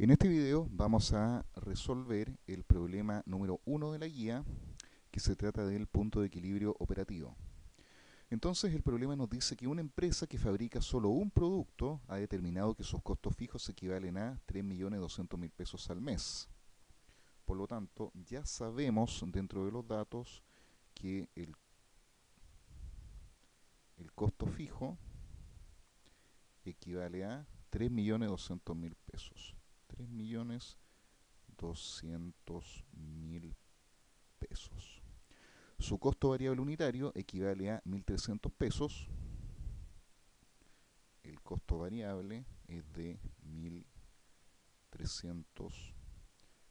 En este video vamos a resolver el problema número 1 de la guía, que se trata del punto de equilibrio operativo. Entonces el problema nos dice que una empresa que fabrica solo un producto ha determinado que sus costos fijos equivalen a 3.200.000 pesos al mes. Por lo tanto, ya sabemos dentro de los datos que el costo fijo equivale a 3.200.000 pesos. 3.200.000 pesos. Su costo variable unitario equivale a 1.300 pesos. El costo variable es de 1.300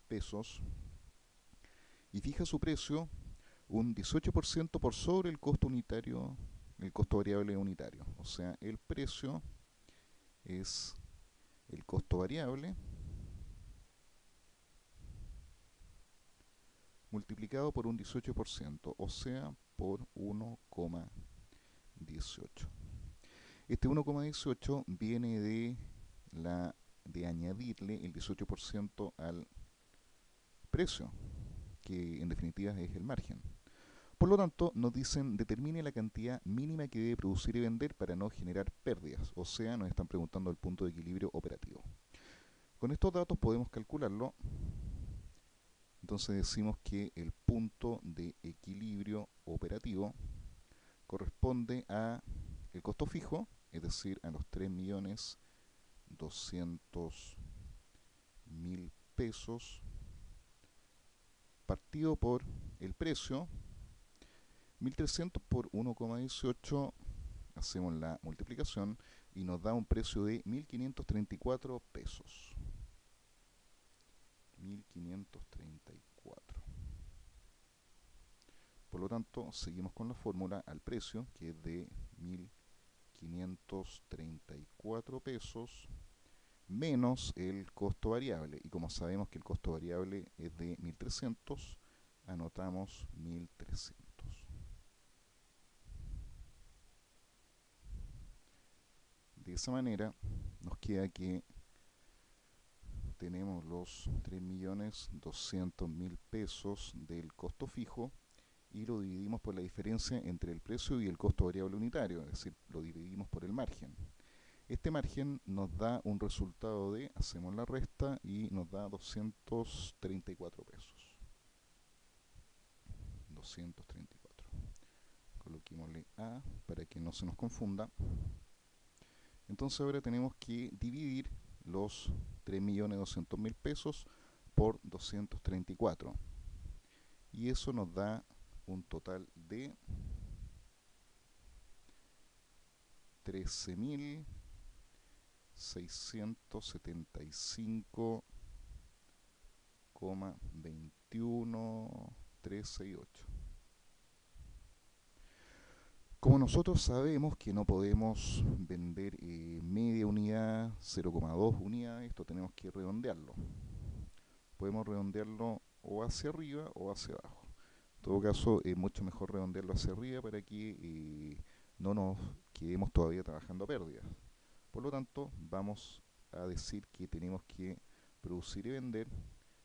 pesos. Y fija su precio un 18% por sobre el costo unitario, el costo variable unitario. O sea, el precio es el costo variable multiplicado por un 18%, o sea, por 1,18. Este 1,18 viene de añadirle el 18% al precio, que en definitiva es el margen. Por lo tanto, nos dicen determine la cantidad mínima que debe producir y vender para no generar pérdidas, o sea, nos están preguntando el punto de equilibrio operativo. Con estos datos podemos calcularlo. Entonces decimos que el punto de equilibrio operativo corresponde a el costo fijo, es decir, a los 3.200.000 pesos, partido por el precio. 1.300 por 1,18, hacemos la multiplicación y nos da un precio de 1.534 pesos. 1.534. Por lo tanto, seguimos con la fórmula al precio, que es de 1.534 pesos menos el costo variable. Y como sabemos que el costo variable es de 1.300, anotamos 1.300. De esa manera nos queda que tenemos los 3.200.000 pesos del costo fijo y lo dividimos por la diferencia entre el precio y el costo variable unitario, es decir, lo dividimos por el margen. Este margen nos da un resultado de, hacemos la resta y nos da 234 pesos. 234. Coloquémosle A para que no se nos confunda. Entonces ahora tenemos que dividir los 3.200.000 pesos por 234. Y eso nos da un total de 13.675,21368. Como nosotros sabemos que no podemos vender media unidad, 0,2 unidades, esto tenemos que redondearlo. Podemos redondearlo o hacia arriba o hacia abajo. En todo caso, es mucho mejor redondearlo hacia arriba para que no nos quedemos todavía trabajando a pérdidas. Por lo tanto, vamos a decir que tenemos que producir y vender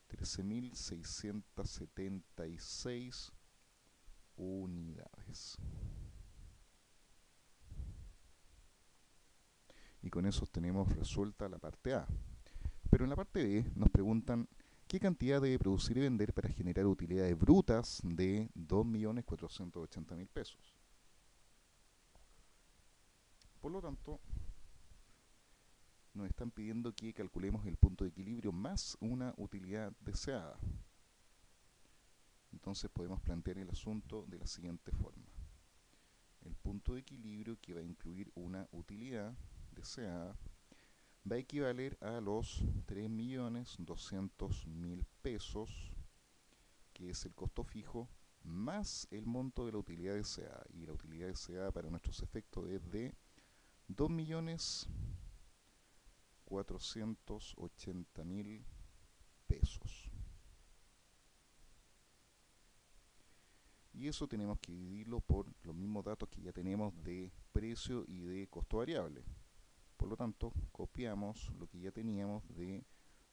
13.676 unidades. Y con eso tenemos resuelta la parte A. Pero en la parte B nos preguntan qué cantidad debe producir y vender para generar utilidades brutas de 2.480.000 pesos. Por lo tanto, nos están pidiendo que calculemos el punto de equilibrio más una utilidad deseada. Entonces podemos plantear el asunto de la siguiente forma. El punto de equilibrio, que va a incluir una utilidad deseada, va a equivaler a los 3.200.000 pesos, que es el costo fijo, más el monto de la utilidad deseada. Y la utilidad deseada para nuestros efectos es de 2.480.000 pesos. Y eso tenemos que dividirlo por los mismos datos que ya tenemos de precio y de costo variable. Por lo tanto, copiamos lo que ya teníamos de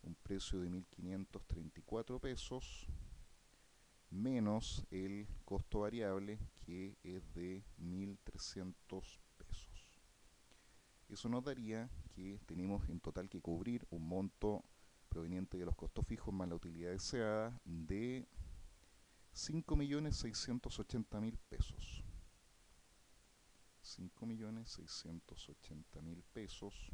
un precio de 1.534 pesos menos el costo variable, que es de 1.300 pesos. Eso nos daría que tenemos en total que cubrir un monto proveniente de los costos fijos más la utilidad deseada de 5.680.000 pesos. 5.680.000 pesos.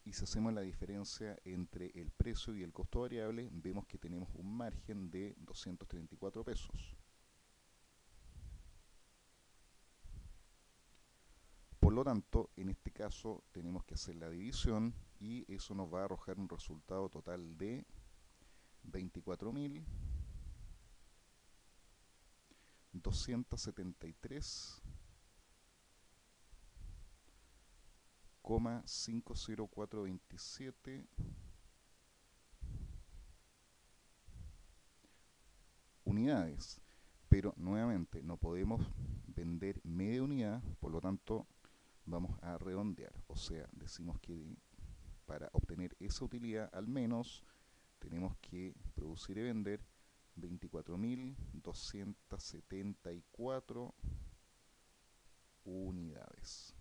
Y si hacemos la diferencia entre el precio y el costo variable, vemos que tenemos un margen de 234 pesos. Por lo tanto, en este caso tenemos que hacer la división y eso nos va a arrojar un resultado total de 24.273,50427 unidades. Pero nuevamente no podemos vender media unidad, por lo tanto vamos a redondear. O sea, decimos que para obtener esa utilidad al menos tenemos que producir y vender 24.274 unidades.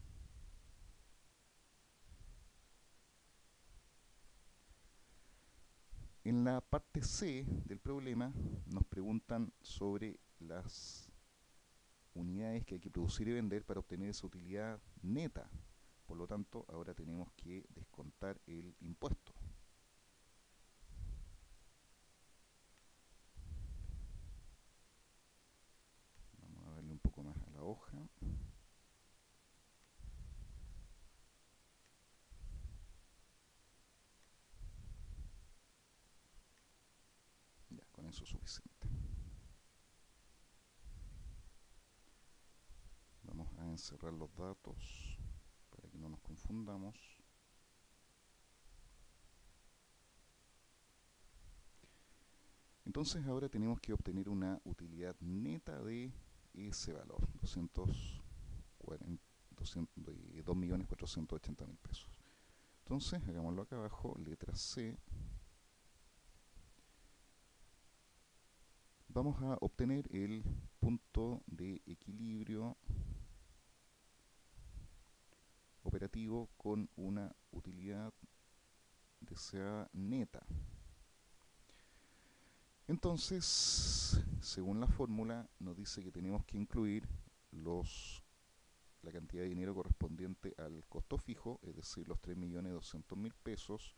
En la parte C del problema nos preguntan sobre las unidades que hay que producir y vender para obtener esa utilidad neta. Por lo tanto, ahora tenemos que descontar el impuesto. Vamos a darle un poco más a la hoja. Ya, con eso es suficiente. Vamos a encerrar los datos para que no nos confundamos. Entonces ahora tenemos que obtener una utilidad neta de ese valor, 2.480.000 pesos. Entonces, hagámoslo acá abajo, letra C. Vamos a obtener el punto de equilibrio operativo con una utilidad deseada neta. Entonces, según la fórmula, nos dice que tenemos que incluir la cantidad de dinero correspondiente al costo fijo, es decir, los 3.200.000 pesos,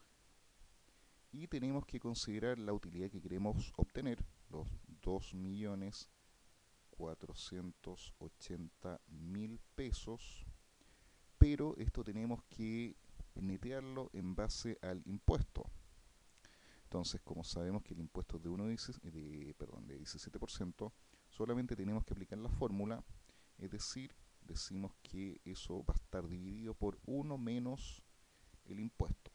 y tenemos que considerar la utilidad que queremos obtener, los 2.480.000 pesos, pero esto tenemos que netearlo en base al impuesto. Entonces, como sabemos que el impuesto es de 17%, solamente tenemos que aplicar la fórmula, es decir, decimos que eso va a estar dividido por 1 menos el impuesto.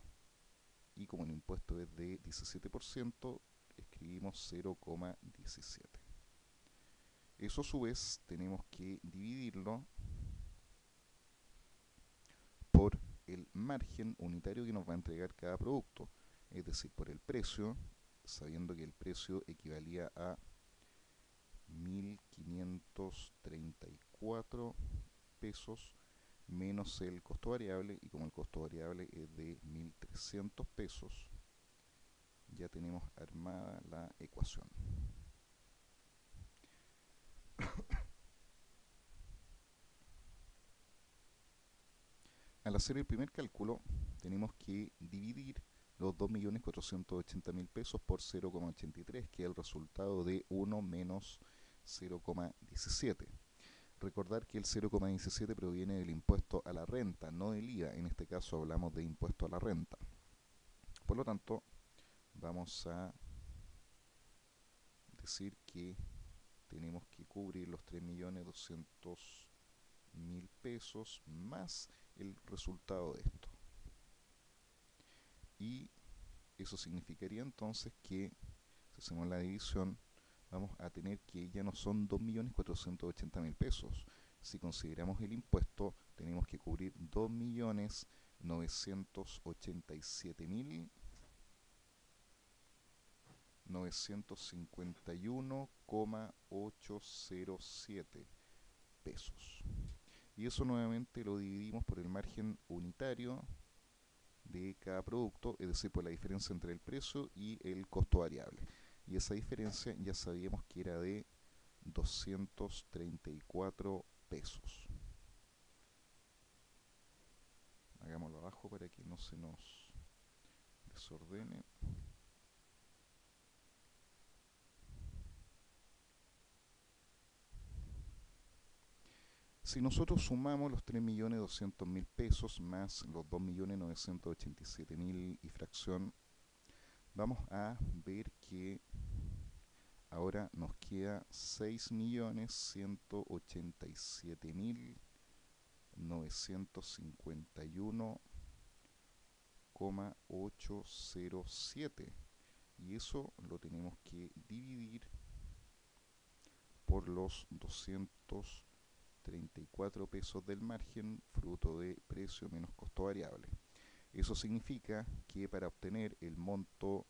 Y como el impuesto es de 17%, escribimos 0,17. Eso a su vez tenemos que dividirlo por el margen unitario que nos va a entregar cada producto, es decir, por el precio, sabiendo que el precio equivalía a 1.534 pesos menos el costo variable, y como el costo variable es de 1.300 pesos, ya tenemos armada la ecuación. Al hacer el primer cálculo, tenemos que dividir los 2.480.000 pesos por 0,83, que es el resultado de 1 menos 0,17. Recordar que el 0,17 proviene del impuesto a la renta, no del IVA. En este caso hablamos de impuesto a la renta. Por lo tanto, vamos a decir que tenemos que cubrir los 3.200.000 pesos más el resultado de esto. Y eso significaría entonces que, si hacemos la división, vamos a tener que ya no son 2.480.000 pesos. Si consideramos el impuesto, tenemos que cubrir 2.480.000 987.951,807 pesos. Y eso nuevamente lo dividimos por el margen unitario de cada producto, es decir, por la diferencia entre el precio y el costo variable. Y esa diferencia ya sabíamos que era de 234 pesos. Hagámoslo abajo para que no se nos desordene. Si nosotros sumamos los 3.200.000 pesos más los 2.987.000 y fracción, vamos a ver que ahora nos queda 6.187.951,807. Y eso lo tenemos que dividir por los 234 pesos del margen, fruto de precio menos costo variable. Eso significa que para obtener el monto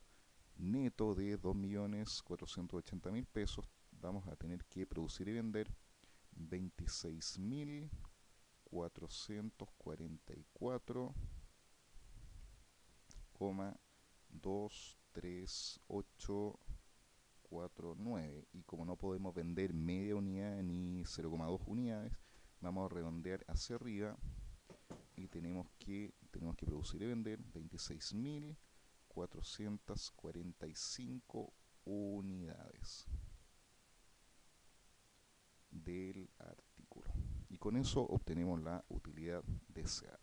neto de 2.480.000 pesos vamos a tener que producir y vender 26.444,23849, y como no podemos vender media unidad ni 0,2 unidades, vamos a redondear hacia arriba y tenemos que producir y vender 26.445 unidades del artículo. Y con eso obtenemos la utilidad deseada.